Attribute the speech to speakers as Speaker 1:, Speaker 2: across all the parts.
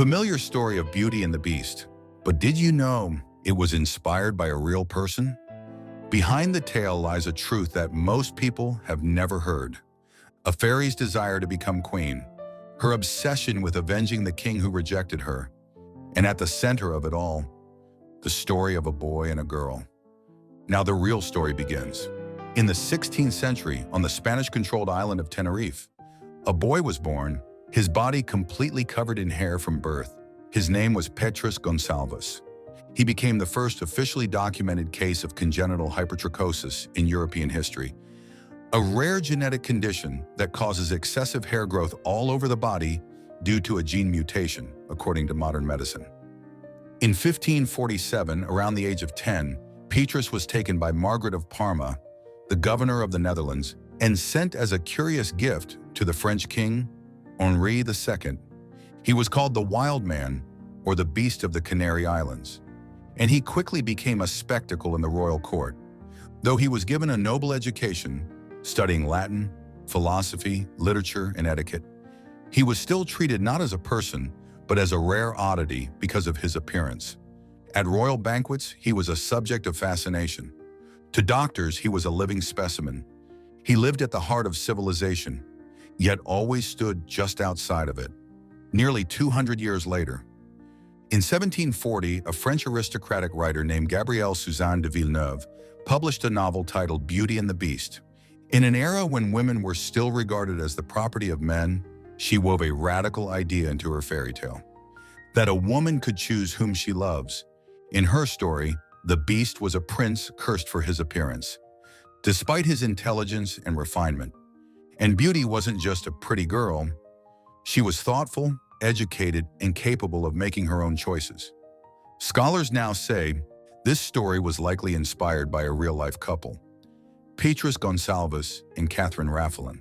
Speaker 1: Familiar story of Beauty and the Beast, but did you know it was inspired by a real person? Behind the tale lies a truth that most people have never heard. A fairy's desire to become queen, her obsession with avenging the king who rejected her, and at the center of it all, the story of a boy and a girl. Now the real story begins. In the 16th century, on the Spanish-controlled island of Tenerife, a boy was born, his body completely covered in hair from birth. His name was Petrus Gonsalvus. He became the first officially documented case of congenital hypertrichosis in European history, a rare genetic condition that causes excessive hair growth all over the body due to a gene mutation, according to modern medicine. In 1547, around the age of 10, Petrus was taken by Margaret of Parma, the governor of the Netherlands, and sent as a curious gift to the French king, Henri II. He was called the Wild Man, or the Beast of the Canary Islands, and he quickly became a spectacle in the royal court. Though he was given a noble education, studying Latin, philosophy, literature, and etiquette, he was still treated not as a person, but as a rare oddity because of his appearance. At royal banquets, he was a subject of fascination. To doctors, he was a living specimen. He lived at the heart of civilization, yet always stood just outside of it. Nearly 200 years later, in 1740, a French aristocratic writer named Gabrielle-Suzanne de Villeneuve published a novel titled Beauty and the Beast. In an era when women were still regarded as the property of men, she wove a radical idea into her fairy tale: that a woman could choose whom she loves. In her story, the Beast was a prince cursed for his appearance. Despite his intelligence and refinement, and Beauty wasn't just a pretty girl, she was thoughtful, educated, and capable of making her own choices. Scholars now say this story was likely inspired by a real-life couple, Petrus Gonsalvus and Catherine Raffelin.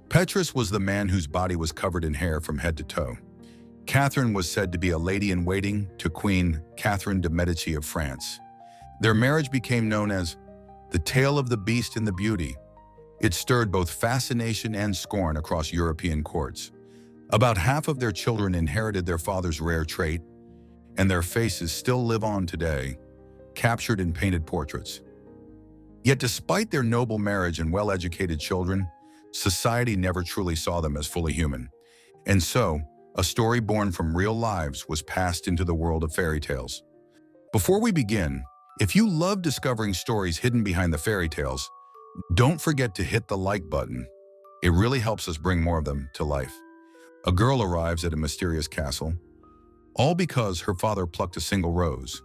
Speaker 1: Petrus was the man whose body was covered in hair from head to toe. Catherine was said to be a lady-in-waiting to Queen Catherine de' Medici of France. Their marriage became known as the Tale of the Beast and the Beauty. It stirred both fascination and scorn across European courts. About half of their children inherited their father's rare trait, and their faces still live on today, captured in painted portraits. Yet despite their noble marriage and well-educated children, society never truly saw them as fully human. And so, a story born from real lives was passed into the world of fairy tales. Before we begin, if you love discovering stories hidden behind the fairy tales, don't forget to hit the like button. It really helps us bring more of them to life. A girl arrives at a mysterious castle, all because her father plucked a single rose.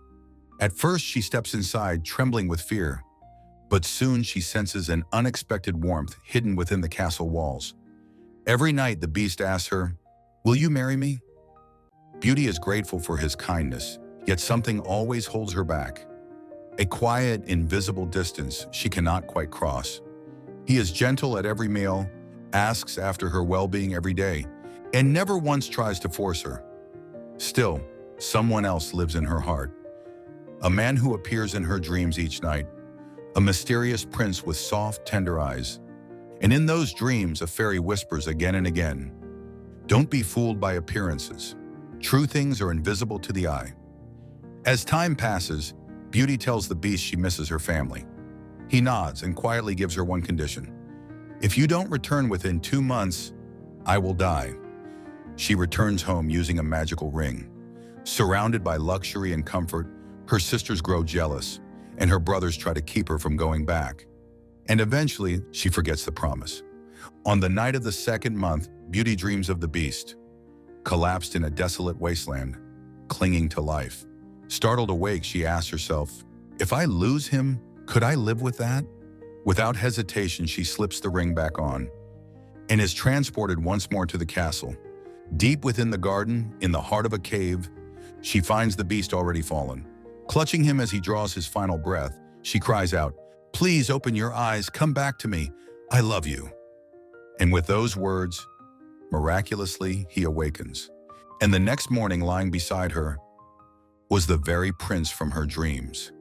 Speaker 1: At first, she steps inside, trembling with fear, but soon she senses an unexpected warmth hidden within the castle walls. Every night, the Beast asks her, "Will you marry me?" Beauty is grateful for his kindness, yet something always holds her back. A quiet, invisible distance she cannot quite cross. He is gentle at every meal, asks after her well-being every day, and never once tries to force her. Still, someone else lives in her heart. A man who appears in her dreams each night, a mysterious prince with soft, tender eyes. And in those dreams, a fairy whispers again and again, "Don't be fooled by appearances. True things are invisible to the eye." As time passes, Beauty tells the Beast she misses her family. He nods and quietly gives her one condition: "If you don't return within 2 months, I will die." She returns home using a magical ring. Surrounded by luxury and comfort, her sisters grow jealous, and her brothers try to keep her from going back. And eventually, she forgets the promise. On the night of the 2nd month, Beauty dreams of the Beast, collapsed in a desolate wasteland, clinging to life. Startled awake, she asks herself, "If I lose him, could I live with that?" Without hesitation, she slips the ring back on and is transported once more to the castle. Deep within the garden, in the heart of a cave, she finds the Beast already fallen. Clutching him as he draws his final breath, she cries out, "Please open your eyes, come back to me, I love you." And with those words, miraculously, he awakens. And the next morning, lying beside her, was the very prince from her dreams.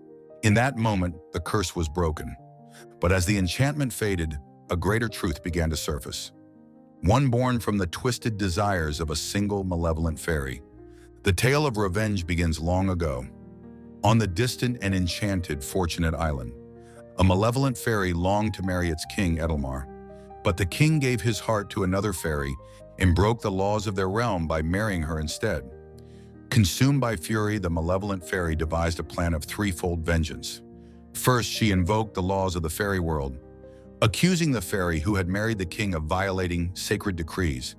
Speaker 1: In that moment, the curse was broken. But as the enchantment faded, a greater truth began to surface. One born from the twisted desires of a single malevolent fairy. The tale of revenge begins long ago. On the distant and enchanted Fortunate Island, a malevolent fairy longed to marry its king Edelmar, but the king gave his heart to another fairy and broke the laws of their realm by marrying her instead. Consumed by fury, the malevolent fairy devised a plan of threefold vengeance. First, she invoked the laws of the fairy world, accusing the fairy who had married the king of violating sacred decrees.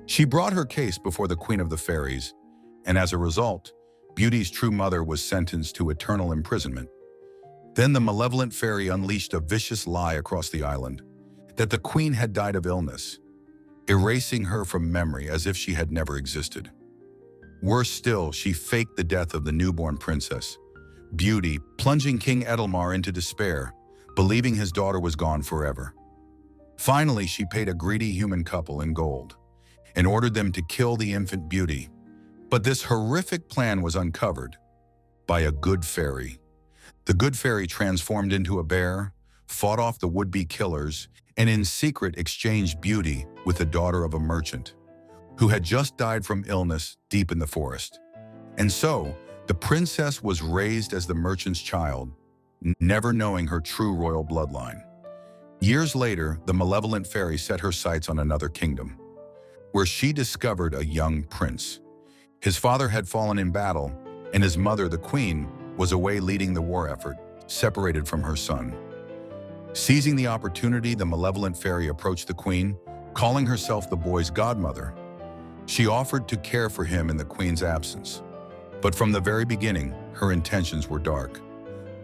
Speaker 1: She brought her case before the queen of the fairies, and as a result, Beauty's true mother was sentenced to eternal imprisonment. Then the malevolent fairy unleashed a vicious lie across the island, that the queen had died of illness, erasing her from memory as if she had never existed. Worse still, she faked the death of the newborn princess, Beauty, plunging King Edelmar into despair, believing his daughter was gone forever. Finally, she paid a greedy human couple in gold and ordered them to kill the infant Beauty. But this horrific plan was uncovered by a good fairy. The good fairy transformed into a bear, fought off the would-be killers, and in secret exchanged Beauty with the daughter of a merchant who had just died from illness deep in the forest. And so, the princess was raised as the merchant's child, never knowing her true royal bloodline. Years later, the malevolent fairy set her sights on another kingdom, where she discovered a young prince. His father had fallen in battle, and his mother, the queen, was away leading the war effort, separated from her son. Seizing the opportunity, the malevolent fairy approached the queen, calling herself the boy's godmother. She offered to care for him in the queen's absence. But from the very beginning, her intentions were dark.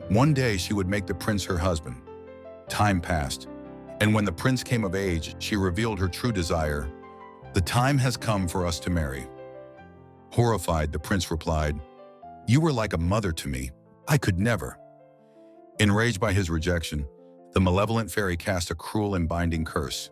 Speaker 1: One day, she would make the prince her husband. Time passed, and when the prince came of age, she revealed her true desire. "The time has come for us to marry." Horrified, the prince replied, "You were like a mother to me. I could never." Enraged by his rejection, the malevolent fairy cast a cruel and binding curse.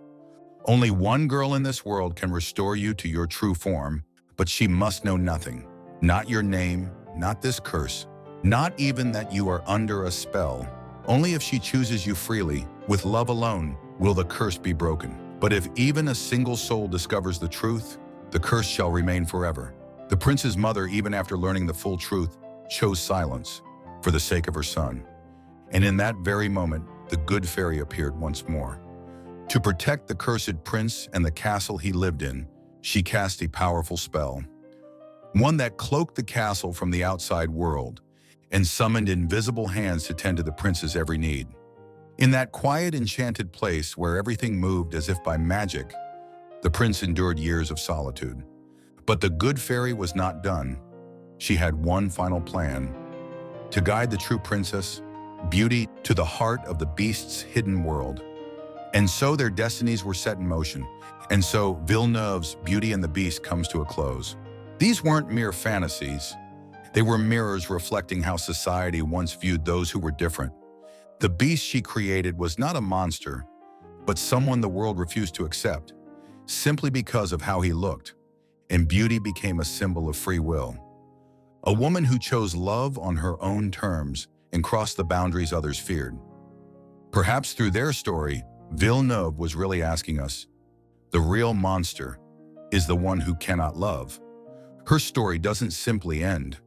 Speaker 1: "Only one girl in this world can restore you to your true form, but she must know nothing. Not your name, not this curse, not even that you are under a spell. Only if she chooses you freely, with love alone, will the curse be broken. But if even a single soul discovers the truth, the curse shall remain forever." The prince's mother, even after learning the full truth, chose silence for the sake of her son. And in that very moment, the good fairy appeared once more. To protect the cursed prince and the castle he lived in, she cast a powerful spell, one that cloaked the castle from the outside world and summoned invisible hands to tend to the prince's every need. In that quiet, enchanted place where everything moved as if by magic, the prince endured years of solitude. But the good fairy was not done. She had one final plan: to guide the true princess, Beauty, to the heart of the beast's hidden world. And so their destinies were set in motion. And so Villeneuve's Beauty and the Beast comes to a close. These weren't mere fantasies. They were mirrors reflecting how society once viewed those who were different. The beast she created was not a monster, but someone the world refused to accept, simply because of how he looked. And Beauty became a symbol of free will. A woman who chose love on her own terms and crossed the boundaries others feared. Perhaps through their story, Villeneuve was really asking us, the real monster is the one who cannot love. Her story doesn't simply end.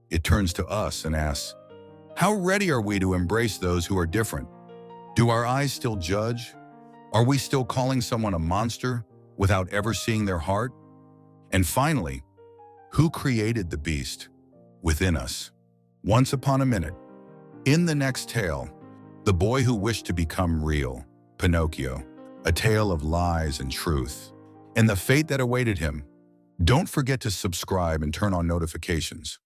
Speaker 1: It turns to us and asks, how ready are we to embrace those who are different? Do our eyes still judge? Are we still calling someone a monster without ever seeing their heart? And finally, who created the beast within us? Once upon a minute, in the next tale, the boy who wished to become real, Pinocchio, a tale of lies and truth, and the fate that awaited him. Don't forget to subscribe and turn on notifications.